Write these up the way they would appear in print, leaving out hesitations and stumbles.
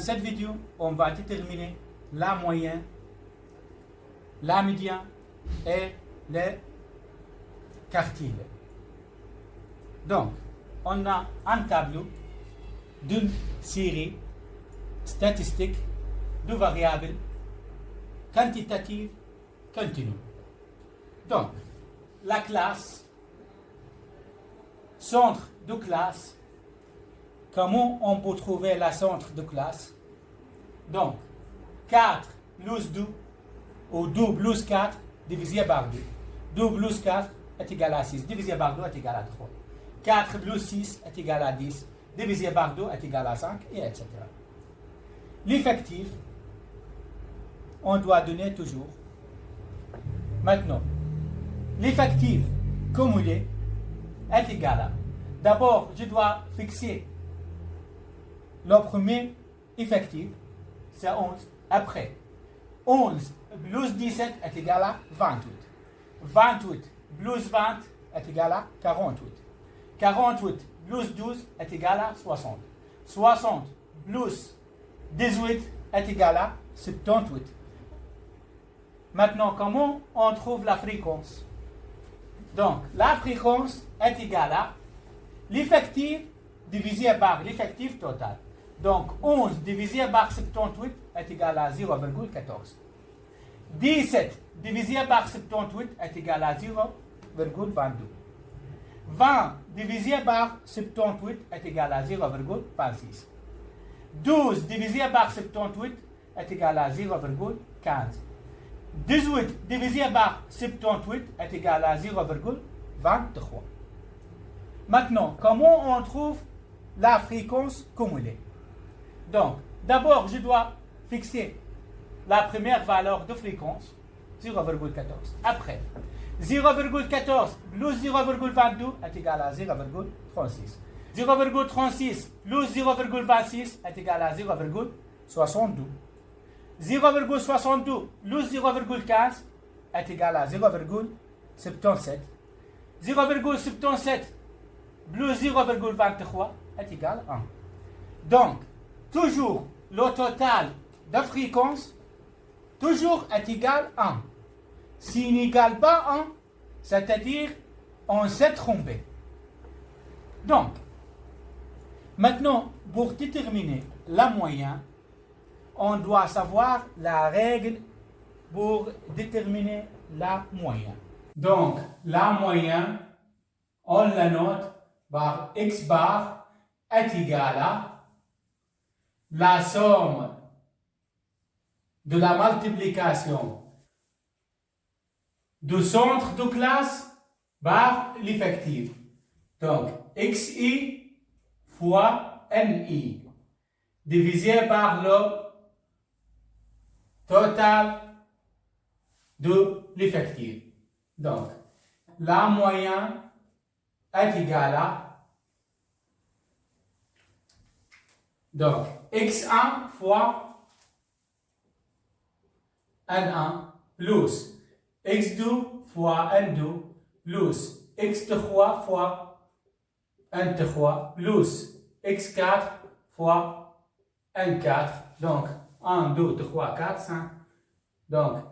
cette vidéo, on va déterminer la moyenne, la médiane et les quartiles. Donc, on a un tableau d'une série statistique de variables quantitatives continues. Donc, la classe, centre de classe, comment on peut trouver la centre de classe? Donc, 4 plus 2 ou 2 plus 4 divisé par 2. 2 plus 4 est égal à 6, divisé par 2 est égal à 3. 4 plus 6 est égal à 10, divisé par 2 est égal à 5, et etc. L'effectif, on doit donner toujours. Maintenant, l'effectif cumulé est égal à. D'abord, je dois fixer le premier effectif, c'est 11. Après, 11 plus 17 est égal à 28. 28 plus 20 est égal à 48. 48 plus 12 est égal à 60. 60 plus 18 est égal à 78. Maintenant, comment on trouve la fréquence? Donc, la fréquence est égale à l'effectif divisé par l'effectif total. Donc, 11 divisé par 78 est égal à 0,14. 17 divisé par 78 est égal à 0,22. 20 divisé par 78 est égal à 0,26. 12 divisé par 78 est égal à 0,15. 18 divisé par 78 est égal à 0,23. Maintenant, comment on trouve la fréquence cumulée? Donc, d'abord, je dois fixer la première valeur de fréquence, 0,14. Après, 0,14 plus 0,22 est égal à 0,36. 0,36 plus 0,26 est égal à 0,62. 0,62 plus 0,15 est égal à 0,77. 0,77 plus 0,23 est égal à 1. Donc, toujours le total de fréquence toujours est égal à 1. S'il n'égale pas 1, c'est-à-dire on s'est trompé. Donc, maintenant, pour déterminer la moyenne, on doit savoir la règle pour déterminer la moyenne. Donc, la moyenne, on la note par x bar est égal à la somme de la multiplication du centre de classe par l'effectif. Donc, xi fois ni divisé par le total de l'effectif. Donc, la moyenne est égale à donc x1 fois n1 plus x2 fois n2 plus x3 fois n3 plus x4 fois n4. Donc, 1, 2, 3, 4, 5. Donc,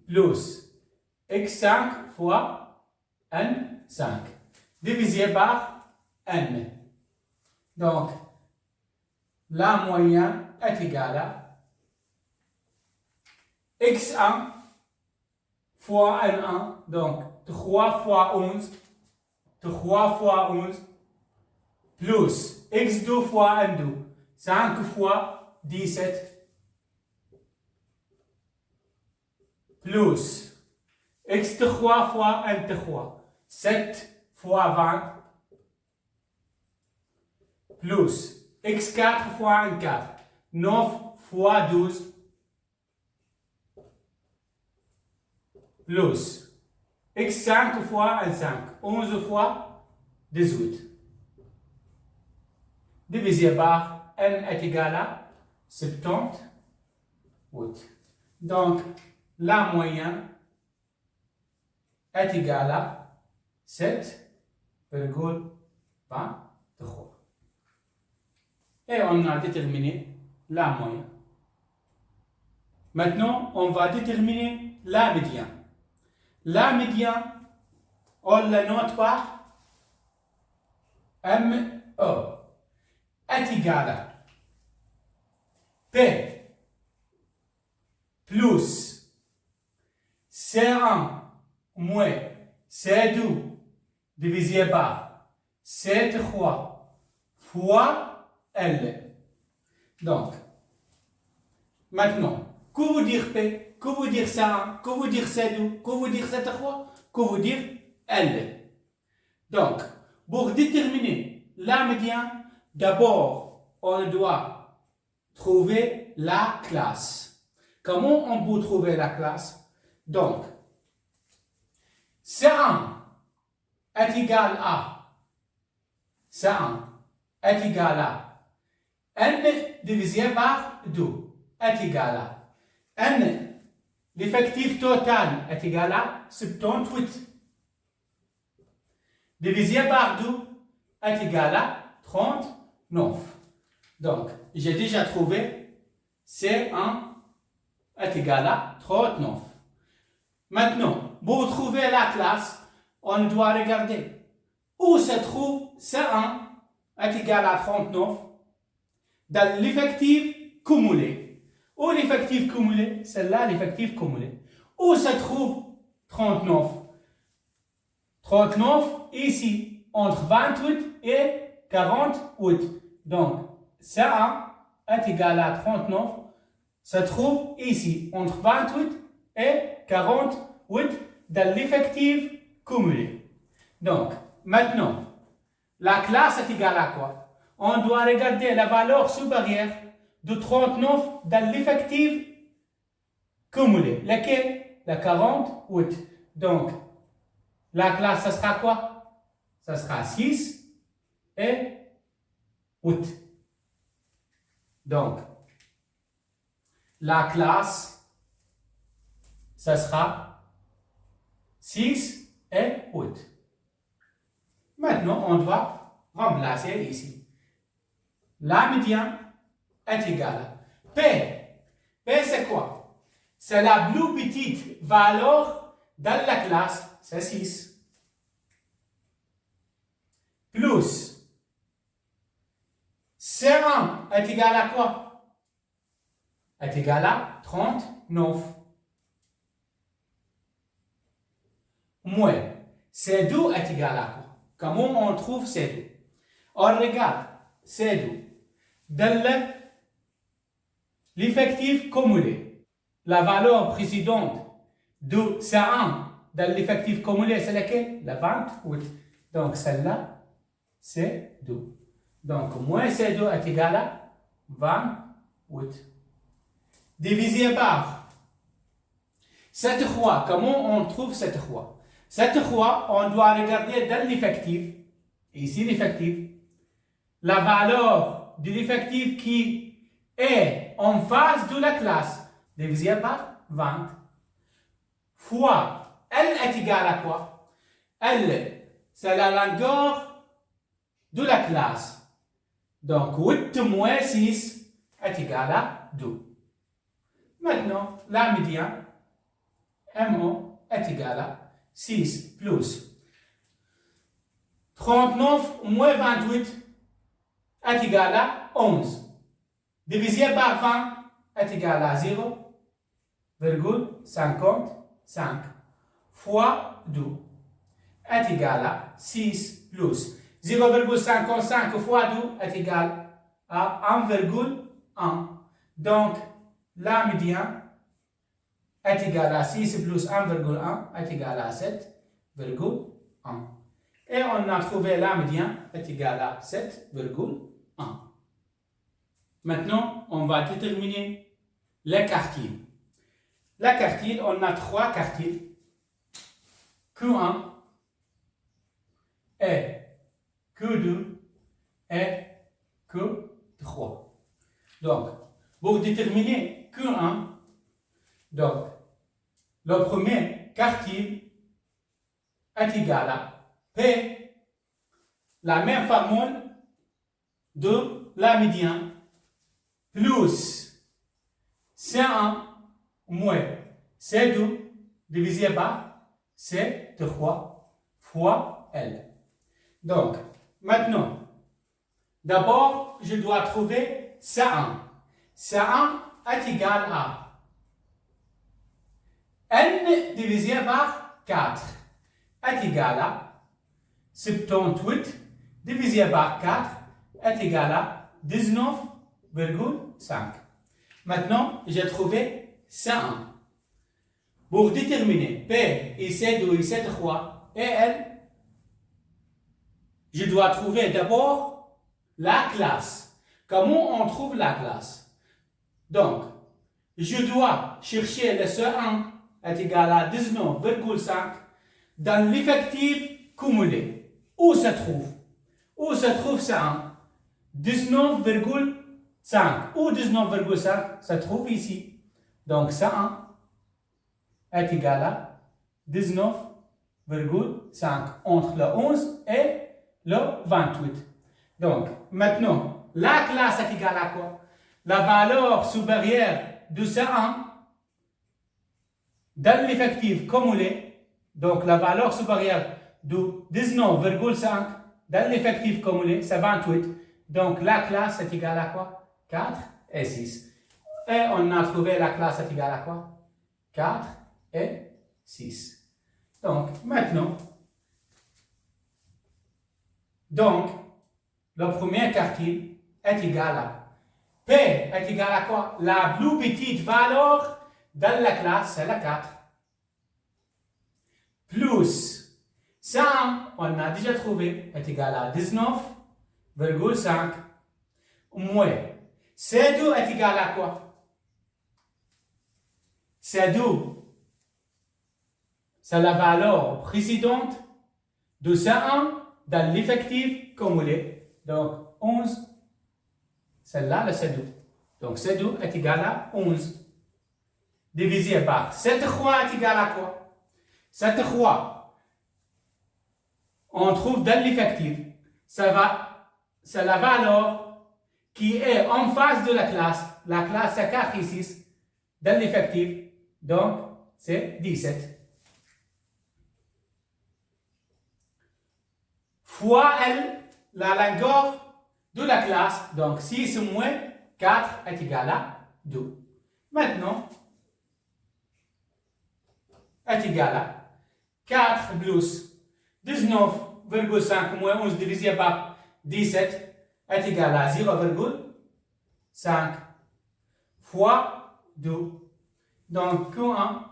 plus x5 fois n5 divisé par n. Donc, la moyenne est égale à x1 fois n1, donc 3 fois 11, 3 fois 11, plus x2 fois n2, 5 fois 17, plus x3 fois n3, 7 fois 20, plus x4 fois n4, 9 fois 12, plus x5 fois n5, 11 fois 18, divisé par n est égal à 78. Donc, la moyenne est égale à 7,23. Et on a déterminé la moyenne. Maintenant, on va déterminer la médiane. La médiane, on la note par ME est égal à P plus C1 moins C2 divisé par C3 fois L. Donc, maintenant, que veut dire P? Que veut dire C1? Que veut dire C2? Que veut dire C3? Que veut dire L? Donc, pour déterminer la médiane, d'abord, on doit trouver la classe. Comment on peut trouver la classe? Donc, C1 est égal à C1 est égal à N divisé par 2 est égal à N, l'effectif total est égal à 78 divisé par 2 est égal à 39. Donc, j'ai déjà trouvé C1 est égal à 39. Maintenant, pour trouver la classe, on doit regarder où se trouve C1 est égal à 39 dans l'effectif cumulé. Où l'effectif cumulé? C'est là l'effectif cumulé. Où se trouve 39? 39 ici, entre 28 et 48. Donc, C1 est égal à 39 se trouve ici, entre 28 et 48 dans l'effectif cumulé. Donc, maintenant, la classe est égale à quoi? On doit regarder la valeur supérieure de 39 dans l'effectif cumulé. Lequel? La 48. Donc, la classe, ça sera quoi? Ça sera 6 et 8. Donc, la classe, ça sera 6 et 8. Maintenant, on doit remplacer ici. La médiane est égale à P. P, c'est quoi? C'est la plus petite valeur dans la classe, c'est 6. Plus C1 est égal à quoi? Est égal à 39. Moins C2 est égal à quoi? Comment on trouve C2? On regarde C2 dans l'effectif cumulé. La valeur précédente de C1 dans l'effectif cumulé, c'est laquelle? La 28. Donc celle-là, c'est 2. Donc moins C2 est égal à 28. Divisé par cette fois, comment on trouve cette fois? Cette fois, on doit regarder dans l'effectif, ici l'effectif, la valeur de l'effectif qui est en face de la classe, divisé par 20, fois L est égal à quoi? L, c'est la longueur de la classe. Donc 8 moins 6 est égal à 2. Maintenant, la médiane, MO, est égal à 6 plus 39 moins 28 est égal à 11. Divisé par 20 est égal à 0,55 fois 2 est égal à 6 plus 0,55 fois 2 est égal à 1,1. Donc, la médiane est égal à 6 plus 1,1 est égal à 7,1. Et on a trouvé la médiane est égal à 7,1. Maintenant, on va déterminer les quartiles. Les quartiles, on a 3 quartiles. Q1 et Q2 et Q3. Donc, pour déterminer Q1, donc, le premier quartile est égal à P, la même formule de la médiane, plus C1 moins C2 divisé par C3 fois L. Donc, maintenant, d'abord, je dois trouver C1. C1 est égal à N divisé par 4 est égal à 78 divisé par 4 est égal à 19,5. Maintenant, j'ai trouvé C1. Pour déterminer P et C2 et C3 et L, je dois trouver d'abord la classe. Comment on trouve la classe? Donc, je dois chercher le C1 est égal à 19,5 dans l'effectif cumulé. Où se trouve? Où se trouve C1? 19,5. Où 19,5 se trouve ici? Donc, C1 est égal à 19,5 entre le 11 et le 28. Donc, maintenant, la classe est égale à quoi? La valeur supérieure de C1 dans l'effectif cumulé, donc la valeur supérieure de 19,5 dans l'effectif cumulé, c'est 28. Donc, la classe est égale à quoi? 4 et 6. Et on a trouvé la classe est égale à quoi? 4 et 6. Donc, maintenant, le premier quartile est égal à P est égal à quoi? La plus petite valeur dans la classe, c'est la 4. Plus 100, on a déjà trouvé, est égal à 19,5. Moins C2 est égal à quoi? C2, c'est la valeur précédente de C1 dans l'effectif cumulé. Donc, 11, c'est là le C2. Donc, C2 est égal à 11. Divisé par C3 est égal à quoi? C3, on trouve dans l'effectif. C'est la valeur qui est en face de la classe. La classe, c'est 4 et 6 dans l'effectif. Donc, c'est 17. Fois L, la longueur de la classe. Donc, 6 moins 4 est égal à 2. Maintenant, est égal à 4 plus 19,5 moins 11 divisé par 17 est égal à 0,5 fois 2. Donc, Q1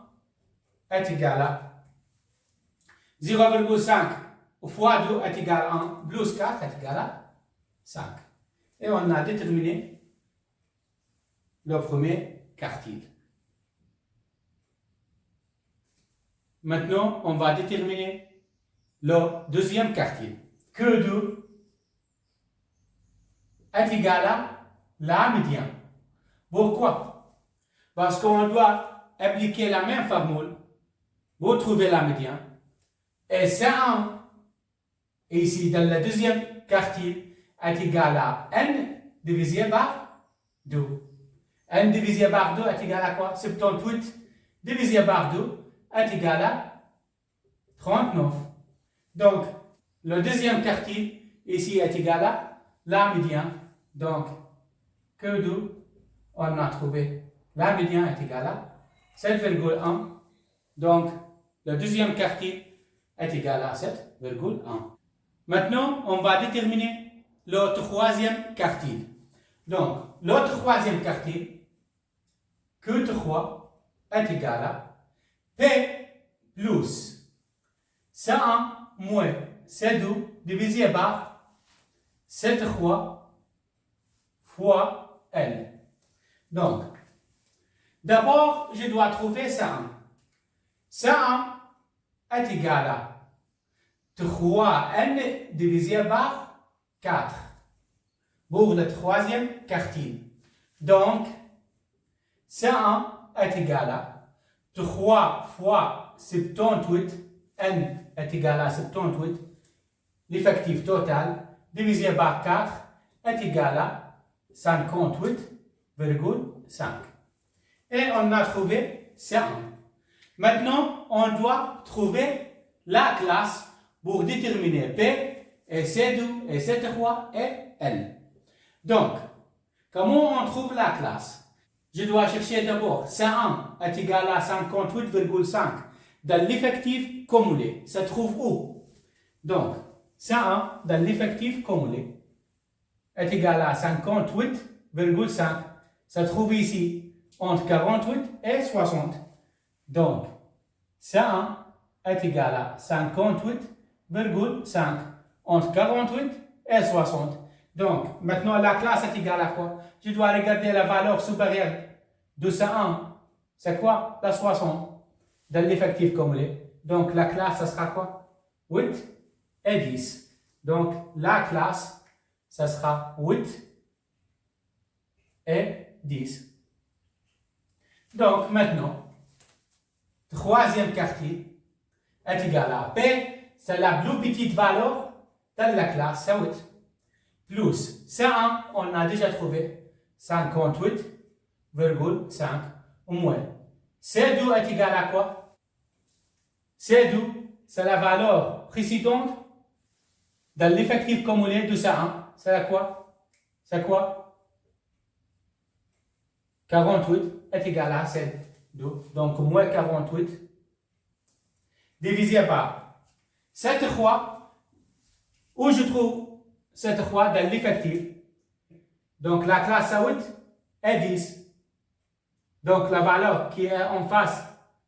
est égal à 0,5 fois 2 est égal à 1 plus 4 est égal à 5. Et on a déterminé le premier quartile. Maintenant, on va déterminer le deuxième quartile. Q2 est égal à la médiane. Pourquoi? Parce qu'on doit appliquer la même formule pour trouver la médiane. Et C1, ici dans le deuxième quartile, est égal à N divisé par 2. N divisé par 2 est égal à quoi? 78 divisé par 2 est égal à 39. Donc, le deuxième quartile ici est égal à la médiane. Donc, Q2, on a trouvé la médiane est égale à 7,1. Donc, le deuxième quartile est égal à 7,1. Maintenant, on va déterminer le troisième quartile. Donc, le troisième quartile, Q3 est égal à P plus C1 moins C2 divisé par C3 fois L. Donc, d'abord, je dois trouver C1. C1 est égal à 3N divisé par 4 pour le troisième quartile. Donc, C1 est égal à 3 fois 78, N est égal à 78, l'effectif total divisé par 4 est égal à 58,5. Et on a trouvé C1. Maintenant, on doit trouver la classe pour déterminer P et C2 et C3 et L. Donc, comment on trouve la classe? Je dois chercher d'abord C1 est égal à 58,5 dans l'effectif cumulé. Ça trouve où? Donc, C1 dans l'effectif cumulé est égal à 58,5. Ça trouve ici entre 48 et 60. Donc, C1 est égal à 58,5 entre 48 et 60. Donc, maintenant, la classe est égale à quoi? Je dois regarder la valeur supérieure de C1. C'est quoi? La 60 dans l'effectif cumulé. Donc, la classe, ça sera quoi? 8 et 10. Donc, la classe, ça sera 8 et 10. Donc, maintenant, troisième quartier est égal à P, c'est la plus petite valeur dans la classe, c'est 8. Plus C1, on a déjà trouvé 58,5 au moins. C2 est égal à quoi? C2, c'est la valeur précédente dans l'effectif cumulé de C1. C'est quoi? C'est quoi? 48 est égal à C2. Donc, moins 48 divisé par cette fois, où je trouve cette fois dans l'effectif. Donc, la classe à 8 est 10. Donc, la valeur qui est en face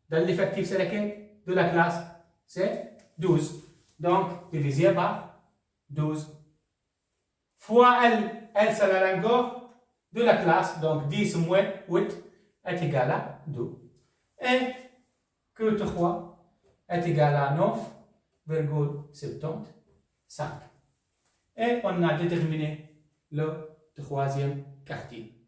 dans l'effectif, c'est laquelle de la classe? C'est 12. Donc, divisé par 12. Fois L, L c'est la longueur de la classe. Donc, 10 moins 8 est égal à 2. Et que 3 est égal à 9,75. Et on a déterminé le troisième quartier.